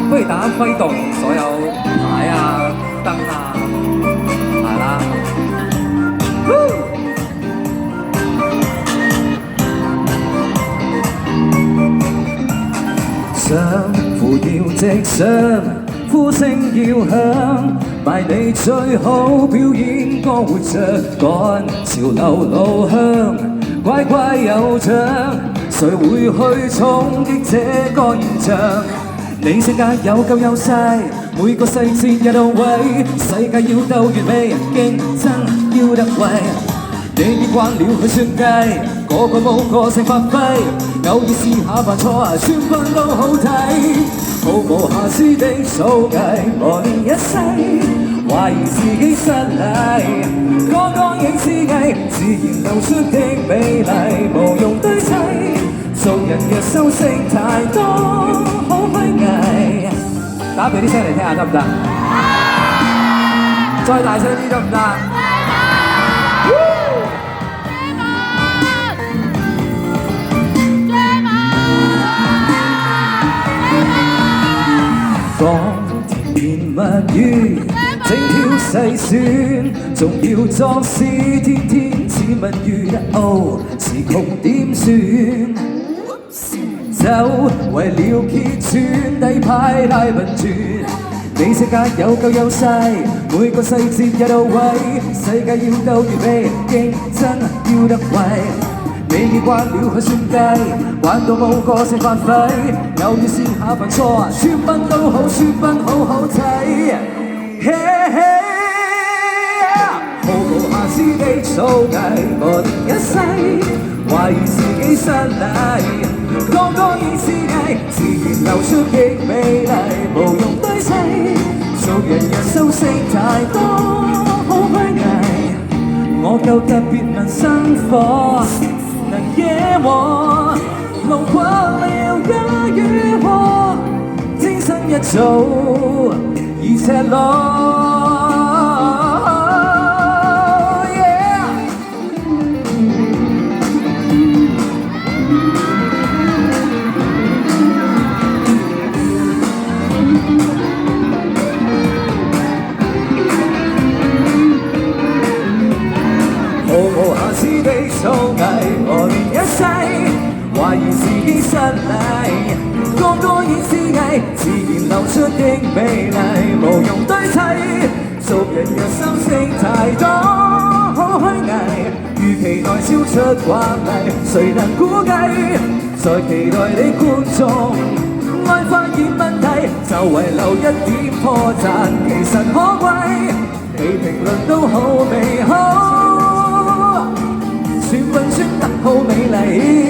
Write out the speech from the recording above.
不如大家揮動所有牌啊、燈啊，係啦。想呼叫直上，呼聲要響，賣你最好表演歌活着，趕潮流路向，乖乖有獎，誰會去衝擊這個現象？你性格有夠有勢，每個細節有到位，世界要鬥完美，競爭要得位。你已慣了去算計，個個冇個性發揮，偶爾試下犯錯，全部都好睇。毫無瑕疵的數計，磨練一世，懷疑自己失禮，剛剛影之藝，自然流出的美麗，無用堆砌。做人若修飾太多，好虛偽。打俾啲聲嚟聽下得唔得？再大聲啲得唔得？講甜言蜜語，整條細算，仲要作詩，天天似蜜月，哦，詞窮點算？走為了揭穿，底牌拉笨轉。你性格有夠有勢，每個細節有到位，世界要鬥完美，競爭要得位。你已慣了去算計，玩到冇個性發揮，偶爾試下犯錯，穿崩都好，穿崩好好睇。毫無瑕疵的數計，磨練一世，懷疑自己失禮，剛剛已知藝，自然流出極美麗，無用堆砌。做人若修飾太多，好虛偽。我夠特別能生火。能惹禍，弄過了家與禍，天生一早已赤裸。毫無瑕疵的數藝，磨練一世，懷疑自己失禮，剛剛已知藝，自然流出的美麗，無用堆砌。做人若修飾太多，好虛偽，預期內超出慣例，誰能估計？在期待你觀眾愛發現問題，就為留一點破綻，其實可貴，你評論都好美好。全運穿得好美麗。